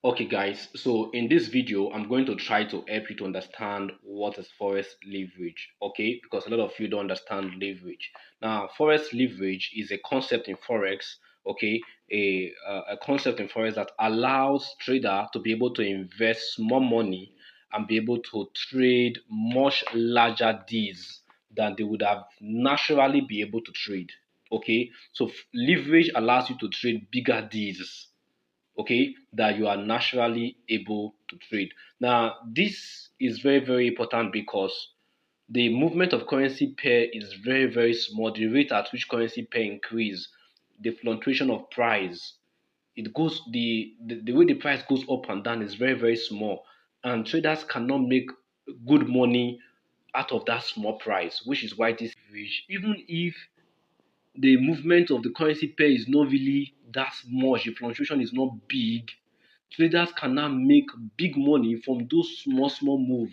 Okay guys, so in this video I'm going to try to help you to understand what is forex leverage, okay? Because a lot of you don't understand leverage. Now, forex leverage is a concept in forex, okay? A concept in forex that allows trader to be able to invest small money and be able to trade much larger deals than they would have naturally be able to trade, okay? So leverage allows you to trade bigger deals, okay, that you are naturally able to trade. Now, this is very, very important because the movement of currency pair is very, very small. The rate at which currency pair increase, the fluctuation of price, it goes the way the price goes up and down is very, very small. And traders cannot make good money out of that small price, which is why this rich. Even if the movement of the currency pair is not really that much, the fluctuation is not big, traders can now make big money from those small small move,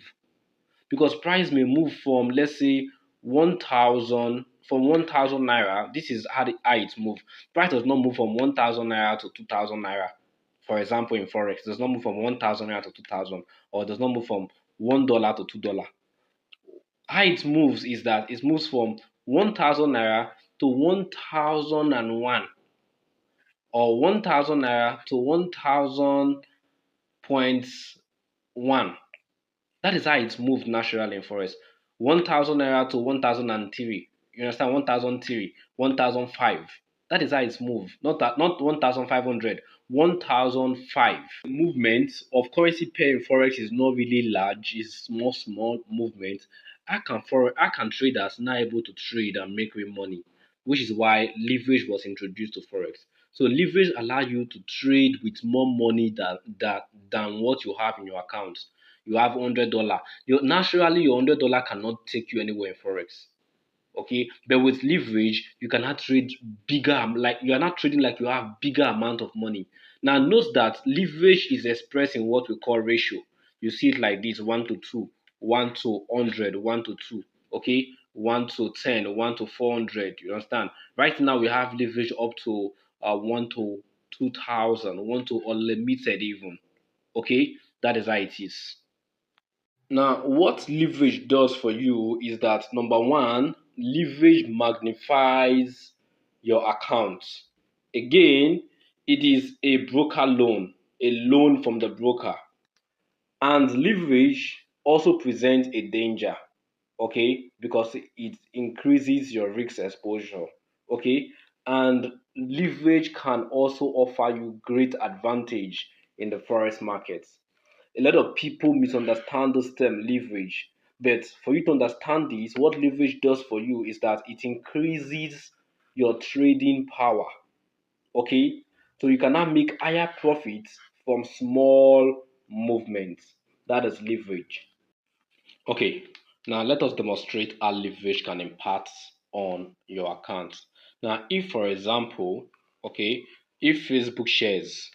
because price may move from, let's say, 1000, from 1000 naira. This is how it move. Price does not move from 1000 naira to 2000 naira. For example, in forex, it does not move from 1000 naira to 2000, or it does not move from $1 to $2. How it moves is that it moves from 1000 naira to 1001, or 1000 naira to 1000.1. That is how it's moved naturally in forest. 1000 naira to 1003. You understand? 1003, 1005. That is how it's moved. Not 1500, 1005. Movement of currency pair in forex is not really large, it's small movement. How can traders now able to trade and make real money? Which is why leverage was introduced to forex. So leverage allow you to trade with more money than what you have in your account. You have $100. Naturally your $100 cannot take you anywhere in forex. Okay, but with leverage you cannot trade bigger, like you are not trading like you have bigger amount of money. Now note that leverage is expressed in what we call ratio. You see it like this: 1 to 2, 1 to 100, 1 to 2, okay, 1 to 10, 1 to 400. You understand? Right now we have leverage up to 1 to 2000, 1 to unlimited even. Okay, that is how it is. Now, what leverage does for you is that, number one, leverage magnifies your account. Again, it is a broker loan, a loan from the broker. And leverage also presents a danger, okay, because it increases your risk exposure, okay. And leverage can also offer you great advantage in the forex markets. A lot of people misunderstand this term leverage, but for you to understand this, what leverage does for you is that it increases your trading power, okay. So you can now make higher profits from small movements. That is leverage. Okay, now let us demonstrate how leverage can impact on your account. Now, if for example, okay, if Facebook shares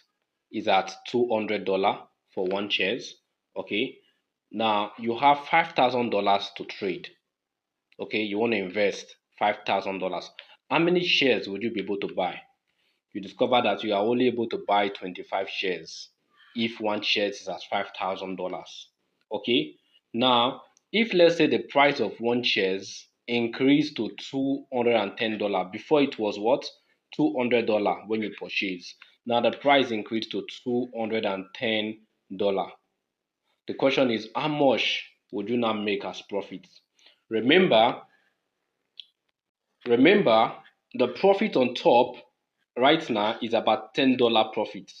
is at $200 for one shares, okay, now you have $5,000 to trade. Okay, you want to invest $5,000. How many shares would you be able to buy? You discover that you are only able to buy 25 shares if one share is at $5,000. Okay, now if let's say the price of one shares increased to $210, before it was what, $200 when you purchase. Now the price increased to $210. The question is, how much would you now make as profit? Remember, Remember, the profit on top right now is about $10 profit.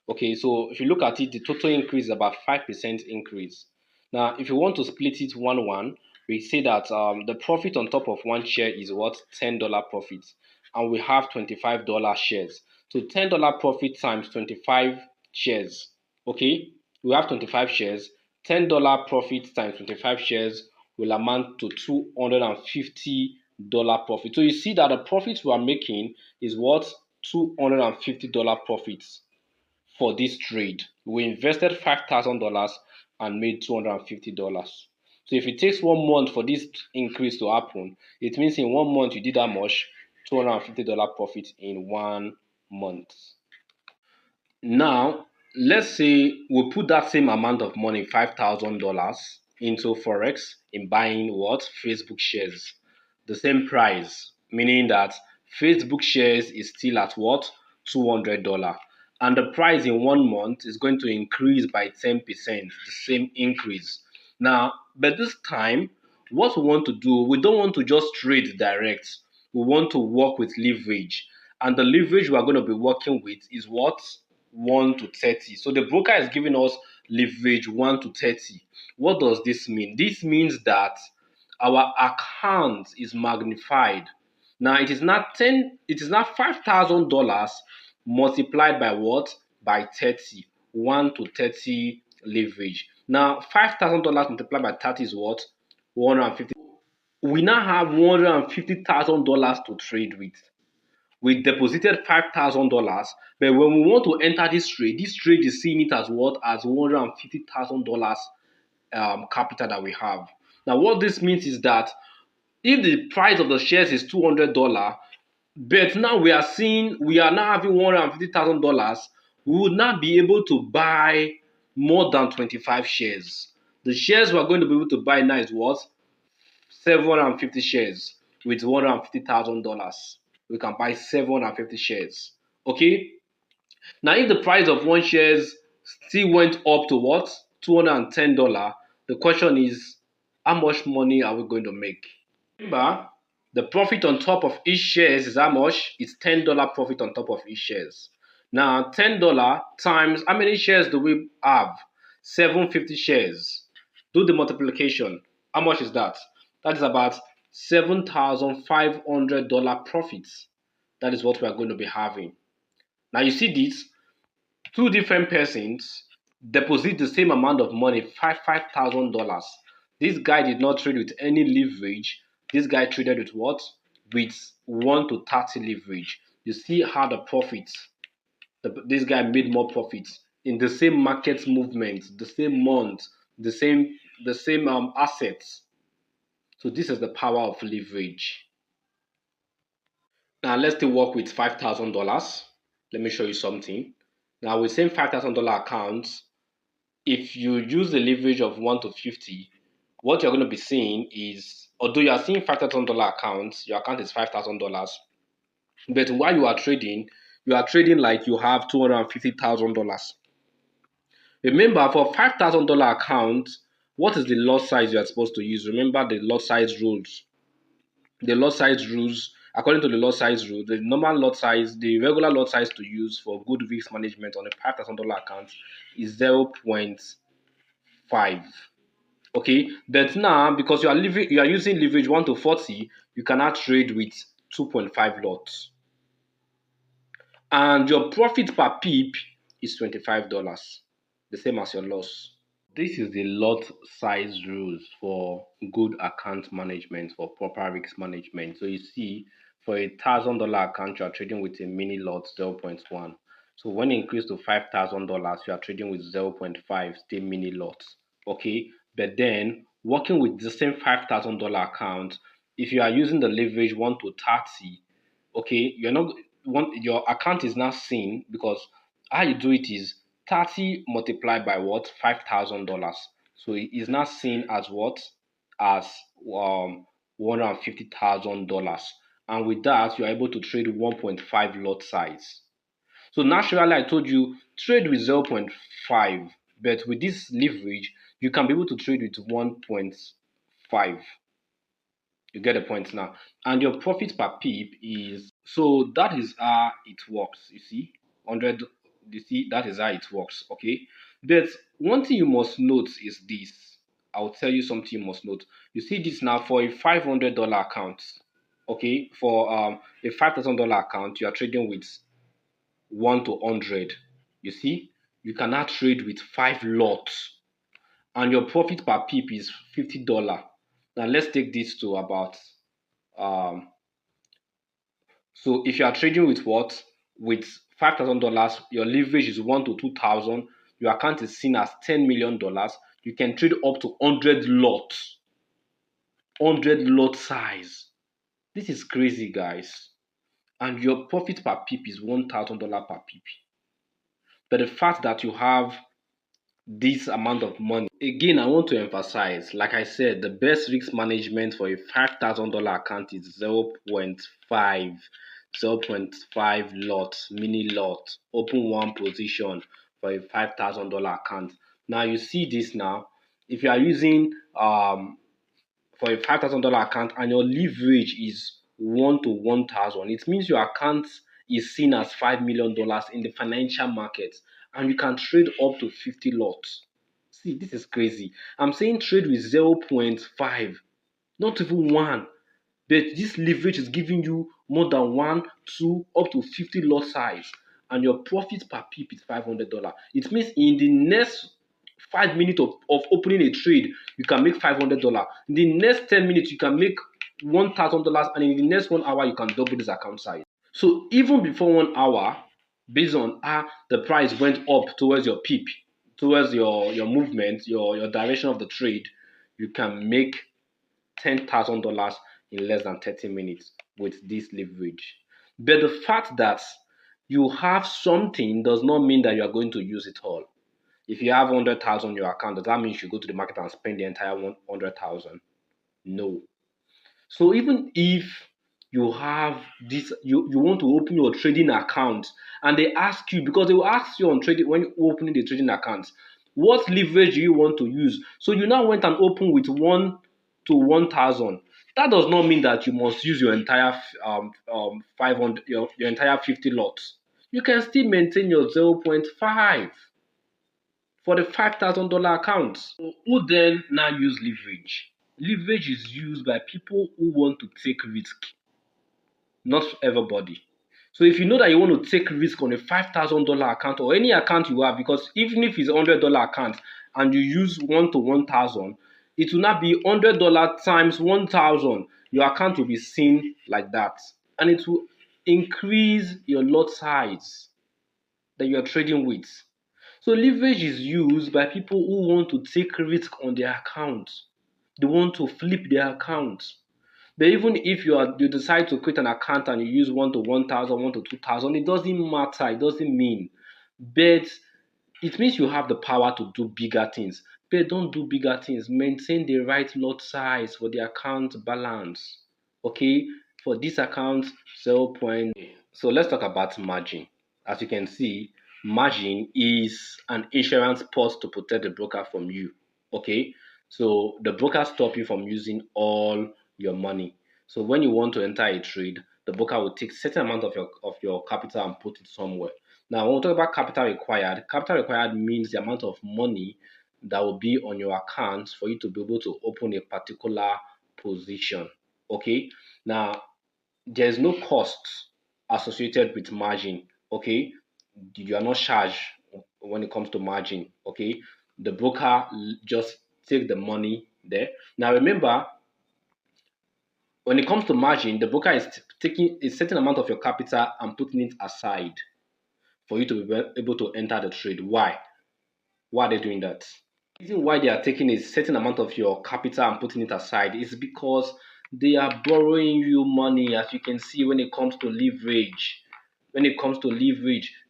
Okay, so if you look at it, the total increase is about 5% increase. Now, if you want to split it 1-1, we say that the profit on top of one share is what? $10 profit. And we have $25 shares. So $10 profit times 25 shares. Okay, we have 25 shares. $10 profit times 25 shares will amount to $250 profit. So you see that the profits we are making is what? $250 profits for this trade. We invested $5,000 and made $250. So if it takes 1 month for this increase to happen, it means in 1 month you did that much? $250 profit in 1 month. Now, let's say we put that same amount of money, $5,000, into Forex in buying what? Facebook shares. The same price, meaning that Facebook shares is still at what? $200. And the price in 1 month is going to increase by 10%, the same increase. Now, but this time, what we want to do, we don't want to just trade direct. We want to work with leverage. And the leverage we are going to be working with is what? 1 to 30. So the broker is giving us leverage 1 to 30. What does this mean? This means that our account is magnified. Now it is not $5,000 multiplied by what? By 30. 1 to 30 leverage. Now $5,000 multiplied by 30 is what? 150. We now have $150,000 to trade with. We deposited $5,000, but when we want to enter this trade is seeing it as what? As $150,000 capital that we have. Now, what this means is that if the price of the shares is $200, but now we are now having $150,000, we would not be able to buy more than 25 shares. The shares we are going to be able to buy now is what? 750 shares with $150,000. We can buy 750 shares. Okay? Now, if the price of one shares still went up to what? $210, the question is, how much money are we going to make? Remember, the profit on top of each shares is how much? It's $10 profit on top of each shares. Now, $10 times how many shares do we have? 750 shares. Do the multiplication. How much is that? That is about $7,500 profits. That is what we are going to be having. Now, you see this? Two different persons deposit the same amount of money, $5,000. This guy did not trade with any leverage. This guy traded with what? With 1 to 30 leverage. You see how the profits, this guy made more profits in the same market movement, the same month, the same assets. So this is the power of leverage. Now let's still work with $5,000. Let me show you something. Now with same $5,000 accounts, if you use the leverage of 1 to 50, what you're going to be seeing is, although you are seeing $5,000 accounts, your account is $5,000, but while you are trading like you have $250,000. Remember, for $5,000 account, what is the lot size you are supposed to use? Remember the lot size rules. The lot size rules, according to the lot size rule, the normal lot size, the regular lot size to use for good risk management on a $5,000 account is 0.5. Okay, but now because you are using leverage 1 to 40, you cannot trade with 2.5 lots. And your profit per pip is $25, the same as your loss. This is the lot size rules for good account management, for proper risk management. So you see, for $1,000 account, you are trading with a mini lot 0.1. So when it increase to $5,000, you are trading with 0.5, still mini lots. Okay, but then working with the same $5,000 account, if you are using the leverage 1 to 30, okay, you're not your account is not seen because how you do it is 30 multiplied by what? $5,000. So it is not seen as what? As $150,000. And with that, you're able to trade 1.5 lot size. So naturally, I told you trade with 0.5, but with this leverage, you can be able to trade with 1.5. You get the point now. And your profit per pip is, so that is how it works. You see, 100, you see, that is how it works. Okay. But one thing you must note is this. I'll tell you something you must note. You see this now for a $500 account. Okay. For a $5,000 account, you are trading with 1 to 100. You see, you cannot trade with 5 lots. And your profit per pip is $50. Now let's take this to about um so if you are trading with what? With $5,000, your leverage is 1 to 2,000, your account is seen as $10 million, you can trade up to 100 lots. 100 lot size. This is crazy, guys. And your profit per pip is $1,000 per pip. But the fact that you have this amount of money, again, I want to emphasize, like I said, the best risk management for a $5,000 account is 0.5, 0.5 lot, mini lot. Open one position for a $5,000 account. Now you see this now. If you are using for a $5,000 account and your leverage is 1 to 1,000, it means your account is seen as $5 million in the financial market, and you can trade up to 50 lots. See, this is crazy. I'm saying trade with 0.5, not even 1. But this leverage is giving you more than 1, 2, up to 50 lot size, and your profit per pip is $500. It means in the next 5 minutes of opening a trade, you can make $500. In the next 10 minutes, you can make $1,000, and in the next 1 hour, you can double this account size. So even before 1 hour, based on how the price went up towards your pip, towards your movement, your direction of the trade, you can make $10,000 in less than 30 minutes with this leverage. But the fact that you have something does not mean that you are going to use it all. If you have 100,000 in your account, does that mean you should go to the market and spend the entire 100,000? No. So even if you have this, you want to open your trading account, and they ask you, because they will ask you on trading when you opening the trading account, what leverage do you want to use? So you now went and opened with 1 to 1,000. That does not mean that you must use your entire 500, your entire 50 lots. You can still maintain your 0.5 for the $5,000 account. So who then now use leverage? Leverage is used by people who want to take risk, not everybody. So if you know that you want to take risk on a $5,000 account or any account you have, because even if it's $100 account and you use 1 to 1,000, it will not be $100 times 1,000. Your account will be seen like that, and it will increase your lot size that you are trading with. So leverage is used by people who want to take risk on their account. They want to flip their account. But even if you decide to create an account and you use 1 to 1,000, 1 to 2,000, it doesn't matter. It doesn't mean. But it means you have the power to do bigger things. But don't do bigger things. Maintain the right lot size for the account balance. Okay? For this account, 0. So let's talk about margin. As you can see, margin is an insurance policy to protect the broker from you. Okay? So the broker stop you from using all your money. So when you want to enter a trade, the broker will take certain amount of your capital and put it somewhere. Now, when we talk about capital required means the amount of money that will be on your account for you to be able to open a particular position. Okay. Now, there's no cost associated with margin. Okay. You are not charged when it comes to margin. Okay. The broker just take the money there. Now, remember, when it comes to margin, the broker is taking a certain amount of your capital and putting it aside for you to be able to enter the trade. Why? Why are they doing that? The reason why they are taking a certain amount of your capital and putting it aside is because they are borrowing you money. As you can see, when it comes to leverage,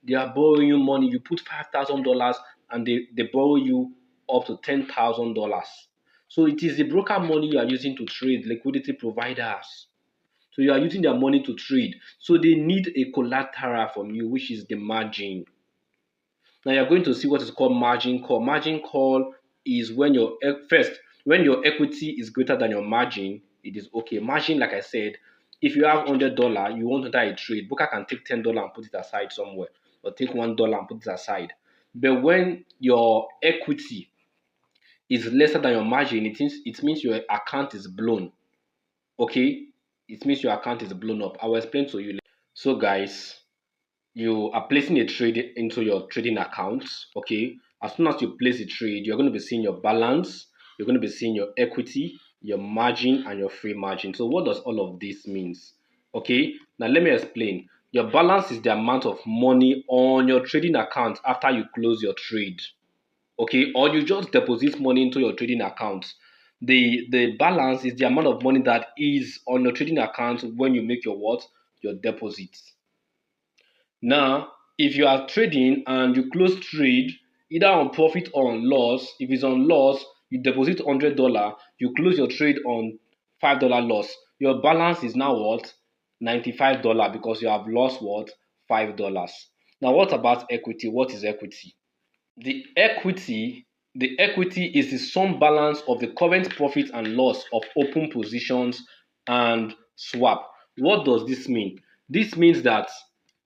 they are borrowing you money. You put $5,000 and they borrow you up to $10,000. So it is the broker money you are using to trade, liquidity providers. So you are using their money to trade. So they need a collateral from you, which is the margin. Now you're going to see what is called margin call. Margin call is when when your equity is greater than your margin, it is okay. Margin, like I said, if you have $100, you want to enter a trade, broker can take $10 and put it aside somewhere, or take $1 and put it aside. But when your equity is lesser than your margin, it means your account is blown. Okay? It means your account is blown up. I will explain to you later. So guys, you are placing a trade into your trading account. Okay, as soon as you place a trade, you're going to be seeing your balance, you're going to be seeing your equity, your margin, and your free margin. So what does all of this means? Okay, now let me explain. Your balance is the amount of money on your trading account after you close your trade. Okay, or you just deposit money into your trading account. The balance is the amount of money that is on your trading account when you make your deposits. Now, if you are trading and you close trade either on profit or on loss, if it's on loss, you deposit $100, you close your trade on $5 loss. Your balance is now what? $95 because you have lost what? $5. Now what about equity? What is equity? The equity, the equity is the sum balance of the current profit and loss of open positions and swap. What does this mean? This means that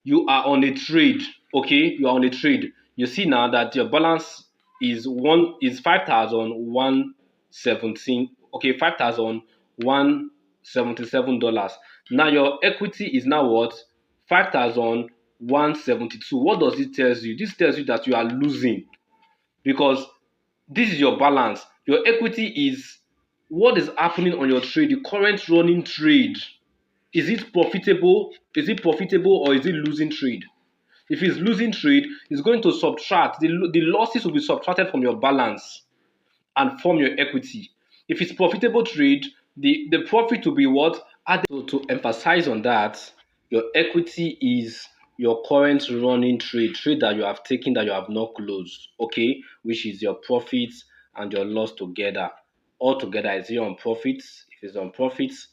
you are on a trade, okay? You are on a trade. You see now that your balance is 5,117, okay, $5,177. Now your equity is now what? 5,172. What does it tell you? This tells you that you are losing because this is your balance. Your equity is what is happening on your trade, the current running trade. Is it profitable? Is it profitable or is it losing trade? If it's losing trade, it's going to subtract. The losses will be subtracted from your balance and form your equity. If it's profitable trade, the profit will be what? Added. So to emphasize on that, your equity is your current running trade that you have taken that you have not closed, okay, which is your profits and your loss together. All together is it on profits? If it's on profits,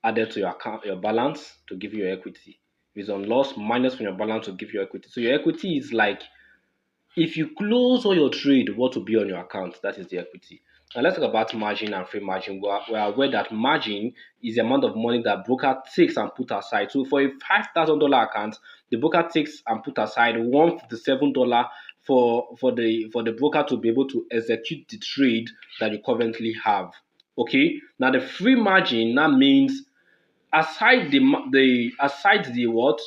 added to your account, your balance to give you your equity. If it's on loss, minus from your balance to give you equity. So your equity is like if you close all your trade, what will be on your account? That is the equity. Now let's talk about margin and free margin. We are aware that margin is the amount of money that broker takes and put aside. So for a $5,000 account, the broker takes and put aside $157 for the broker to be able to execute the trade that you currently have. Okay. Now the free margin that means aside the what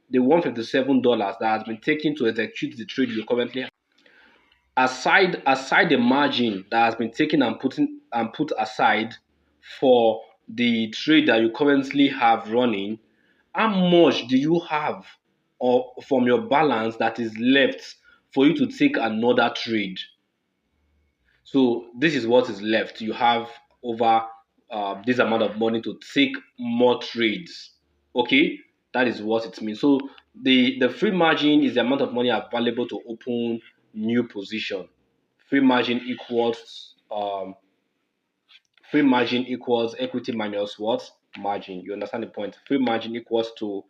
the $157 that has been taken to execute the trade you currently have, aside the margin that has been taken and put aside for the trade that you currently have running, how much do you have or from your balance that is left for you to take another trade? So this is what is left. You have over this amount of money to take more trades. Okay, that is what it means. So the free margin is the amount of money available to open new position. Free margin equals equity minus what? Margin. You understand the point? Free margin equals to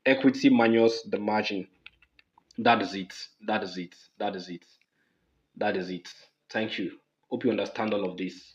equity minus the margin. That is it. That is it. That is it. That is it. Thank you. Hope you understand all of this.